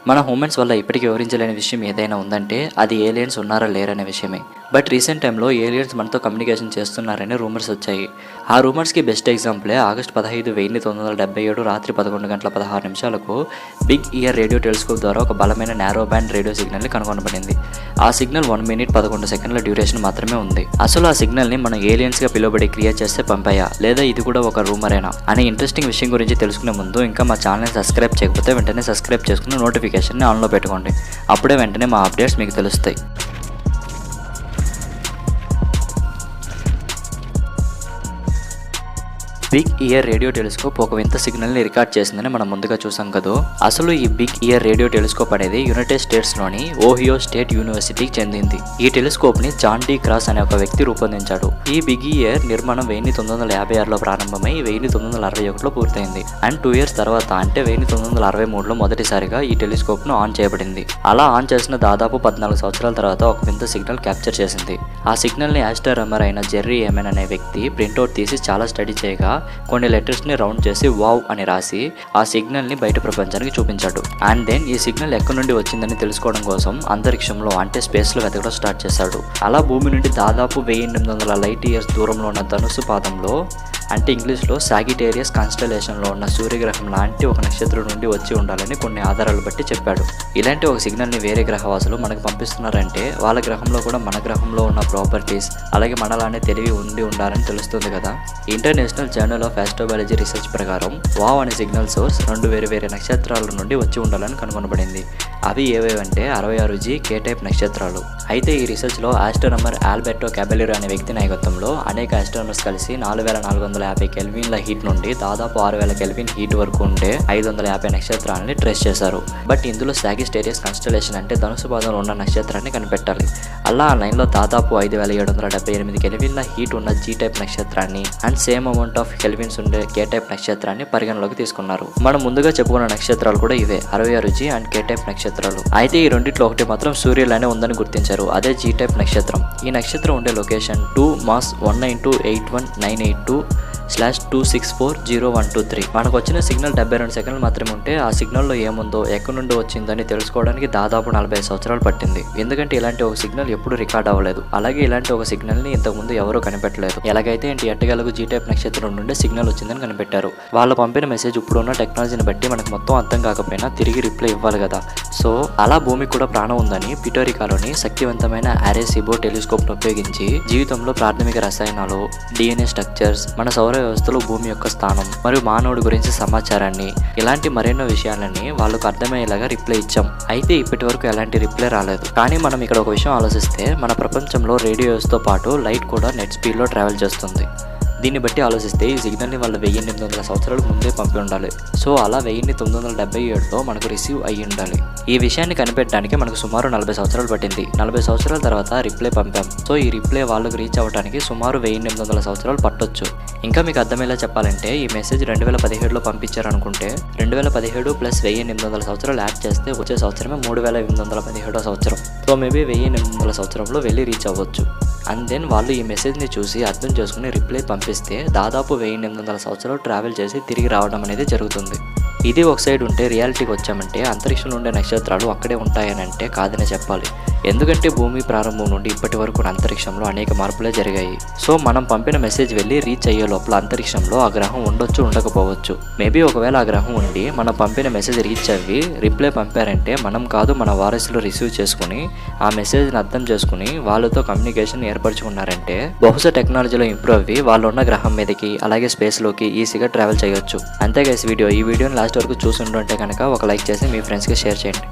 మన హ్యూమన్స్ వల్ల ఇప్పటికీ వివరించలేని విషయం ఏదైనా ఉందంటే అది ఏలియన్స్ ఉన్నారా లేరనే విషయమే. బట్ రీసెంట్ టైంలో ఏలియన్స్ మనతో కమ్యూనికేషన్ చేస్తున్నారని రూమర్స్ వచ్చాయి. ఆ రూమర్స్కి బెస్ట్ ఎగ్జాంపులే ఆగస్టు 15, 1977 రాత్రి 11:16 బిగ్ ఇయర్ రేడియో టెలిస్కోప్ ద్వారా ఒక బలమైన నారో బ్యాండ్ రేడియో సిగ్నల్ని కనుగొనబడింది. ఆ సిగ్నల్ 1 minute 11 seconds డ్యూరేషన్ మాత్రమే ఉంది. అసలు ఆ సిగ్నల్ని మనం ఏలియన్స్గా పిలువబడి క్రియేట్ చేస్తే పంపాయా లేదా ఇది కూడా ఒక రూమరేనా అనే ఇంట్రెస్టింగ్ విషయం గురించి తెలుసుకునే ముందు ఇంకా మా ఛానల్ని సబ్స్క్రైబ్ చేయకపోతే వెంటనే సబ్స్క్రైబ్ చేసుకుని నోటిఫికేషన్ని ఆన్లో పెట్టుకోండి. అప్పుడే వెంటనే మా అప్డేట్స్ మీకు తెలుస్తాయి. బిగ్ ఇయర్ రేడియో టెలిస్కోప్ ఒక వింత సిగ్నల్ని రికార్డ్ చేసిందని మనం ముందుగా చూసాం కదా. అసలు ఈ బిగ్ ఇయర్ రేడియో టెలిస్కోప్ అనేది యునైటెడ్ స్టేట్స్లోని ఓహియో స్టేట్ యూనివర్సిటీకి చెందింది. ఈ టెలిస్కోప్ని జాన్ డి క్రాస్ అనే ఒక వ్యక్తి రూపొందించాడు. ఈ బిగ్ ఇయర్ నిర్మాణం 1956లో ప్రారంభమై 1961లో పూర్తయింది. అండ్ 2 years తర్వాత అంటే 1963లో మొదటిసారిగా ఈ టెలిస్కోప్ను ఆన్ చేయబడింది. అలా ఆన్ చేసిన దాదాపు 14 సంవత్సరాల తర్వాత ఒక వింత సిగ్నల్ క్యాప్చర్ చేసింది. ఆ సిగ్నల్ని ఆస్ట్రోనమర్ అయిన జెర్రీ ఏమెన్ అనే వ్యక్తి ప్రింట్అవుట్ తీసి చాలా స్టడీ చేయగా కొన్ని లెటర్స్ని రౌండ్ చేసి వావ్ అని రాసి ఆ సిగ్నల్ని బయట ప్రపంచానికి చూపించాడు. అండ్ దెన్ ఈ సిగ్నల్ ఎక్కడి నుండి వచ్చిందని తెలుసుకోవడం కోసం అంతరిక్షంలో అంటే స్పేస్లో వెతకడం స్టార్ట్ చేశాడు. అలా భూమి నుండి దాదాపు 1800 లైట్ ఇయర్స్ దూరంలో ఉన్న ధనుసు పాదంలో అంటే ఇంగ్లీష్లో సాగిటేరియస్ కాన్స్టలేషన్లో ఉన్న సూర్యగ్రహం లాంటి ఒక నక్షత్రం నుండి వచ్చి ఉండాలని కొన్ని ఆధారాలు బట్టి చెప్పాడు. ఇలాంటి ఒక సిగ్నల్ని వేరే గ్రహవాసులు మనకు పంపిస్తున్నారంటే వాళ్ళ గ్రహంలో కూడా మన గ్రహంలో ఉన్న ప్రాపర్టీస్ అలాగే మనలానే తెలివి ఉండాలని తెలుస్తుంది కదా. International journal of astrobiology research ప్రకారం వావ్ అనే సిగ్నల్ సోర్స్ 2 వేరే నక్షత్రాల నుండి వచ్చి ఉండాలని కనుగొనబడింది. అవి ఏవేవంటే 66G K టైప్ నక్షత్రాలు. అయితే ఈ రీసెర్చ్లో ఆస్ట్రోనమర్ ఆల్బెర్టో క్యాబెలిరో అనే వ్యక్తి నాయకత్వంలో అనేక ఆస్ట్రోనమర్స్ కలిసి 4450 కెల్విన్ల హీట్ నుండి దాదాపు 6000 కెల్విన్ హీట్ వరకు ఉండే 550 నక్షత్రాలని ట్రేస్ చేశారు. బట్ ఇందులో సాగిటేరియస్ కాన్స్టలేషన్ అంటే ధనుసు పాదంలో ఉన్న నక్షత్రాన్ని కనిపెట్టాలి. అలా ఆ లైన్లో దాదాపు 5778 కెల్విన్ల హీట్ ఉన్న G టైప్ నక్షత్రాన్ని and same amount of kelvins ఉండే K టైప్ నక్షత్రాన్ని పరిగణలోకి తీసుకున్నారు. మనం ముందుగా చెప్పుకున్న నక్షత్రాలు కూడా ఇవే 66G అండ్ K టైప్ నక్షత్రాలు. అయితే ఈ రెండిట్లో ఒకటి మాత్రం సూర్యులానే ఉందని గుర్తించారు. అదే G టైప్ నక్షత్రం. ఈ నక్షత్రం ఉండే లొకేషన్ 2 Mars 1928198/2640123. మనకు వచ్చిన సిగ్నల్ 72 సెకండ్లు మాత్రమే ఉంటే ఆ సిగ్నల్లో ఏముందో ఎక్కడి నుండి వచ్చిందని తెలుసుకోవడానికి దాదాపు 45 సంవత్సరాలు పట్టింది. ఎందుకంటే ఇలాంటి ఒక సిగ్నల్ ఎప్పుడు రికార్డ్ అవ్వలేదు. అలాగే ఇలాంటి ఒక సిగ్నల్ని ఇంతకుముందు ఎవరూ కనిపెట్టలేదు. ఎలాగైతే ఎట్టగలకు G టైప్ నక్షత్రం నుండి సిగ్నల్ వచ్చిందని కనిపెట్టారు. వాళ్ళు పంపిన మెసేజ్ ఇప్పుడున్న టెక్నాలజీని బట్టి మనకు మొత్తం అర్థం కాకపోయినా తిరిగి రిప్లై ఇవ్వాలి కదా. సో అలా భూమికి కూడా ప్రాణం ఉందని పిటోరికాలోని శక్తివంతమైన ఆరెసిబో టెలిస్కోప్ను ఉపయోగించి జీవితంలో ప్రాథమిక రసాయనాలు, DNA స్ట్రక్చర్స్, మన సౌర వ్యవస్థలో భూమి యొక్క స్థానం మరియు మానవుడి గురించి సమాచారాన్ని ఇలాంటి మరెన్నో విషయాలని వాళ్ళకు అర్థమయ్యేలాగా రిప్లై ఇచ్చాం. అయితే ఇప్పటి వరకు ఎలాంటి రిప్లై రాలేదు. కానీ మనం ఇక్కడ ఒక విషయం ఆలోచిస్తే మన ప్రపంచంలో రేడియోస్తో పాటు లైట్ కూడా నెట్ స్పీడ్లో ట్రావెల్ చేస్తుంది. దీన్ని బట్టి ఆలోచిస్తే ఈ సిగ్నల్ని వాళ్ళు 1800 సంవత్సరాలకు ముందే పంపి ఉండాలి. సో అలా 1977లో మనకు రిసీవ్ అయ్యి ఉండాలి. ఈ విషయాన్ని కనిపెట్టడానికి మనకు సుమారు 40 సంవత్సరాలు పట్టింది. 40 సంవత్సరాల తర్వాత రిప్లై పంపాం. సో ఈ రిప్లై వాళ్ళకు రీచ్ అవ్వడానికి సుమారు 1800 సంవత్సరాలు పట్టొచ్చు. ఇంకా మీకు అర్థమయ్యేలా చెప్పాలంటే ఈ మెసేజ్ 2017లో పంపించారనుకుంటే 2017 + 1800 సంవత్సరాలు యాడ్ చేస్తే వచ్చే సంవత్సరమే 3817 సంవత్సరం. సో మేబీ 1800 సంవత్సరంలో వెళ్ళి రీచ్ అవ్వచ్చు. అండ్ దెన్ వాళ్ళు ఈ మెసేజ్ని చూసి అర్థం చేసుకుని రిప్లై పంపిస్తే దాదాపు 1800 సంవత్సరాలు ట్రావెల్ చేసి తిరిగి రావడం అనేది జరుగుతుంది. ఇది ఒక సైడ్ ఉంటే రియాలిటీకి వచ్చామంటే అంతరిక్షంలో ఉండే నక్షత్రాలు అక్కడే ఉంటాయనంటే కాదనే చెప్పాలి. ఎందుకంటే భూమి ప్రారంభం నుండి ఇప్పటి వరకు అంతరిక్షంలో అనేక మార్పులే జరిగాయి. సో మనం పంపిన మెసేజ్ వెళ్ళి రీచ్ అయ్యే లోపల అంతరిక్షంలో ఆ గ్రహం ఉండొచ్చు ఉండకపోవచ్చు. మేబీ ఒకవేళ ఆ గ్రహం ఉండి మనం పంపిన మెసేజ్ రీచ్ అవ్వి రిప్లై పంపారంటే మనం కాదు మన వారసులు రిసీవ్ చేసుకుని ఆ మెసేజ్ని అర్థం చేసుకుని వాళ్ళతో కమ్యూనికేషన్ ఏర్పరచుకున్నారంటే బహుశా టెక్నాలజీలో ఇంప్రూవ్ అవ్వి వాళ్ళు ఉన్న గ్రహం మీదకి అలాగే స్పేస్లోకి ఈజీగా ట్రావెల్ చేయొచ్చు. అంతే గైస్ ఈ వీడియోని లాస్ట్ వరకు చూసి ఉంటే కనుక ఒక లైక్ చేసి మీ ఫ్రెండ్స్కి షేర్ చేయండి.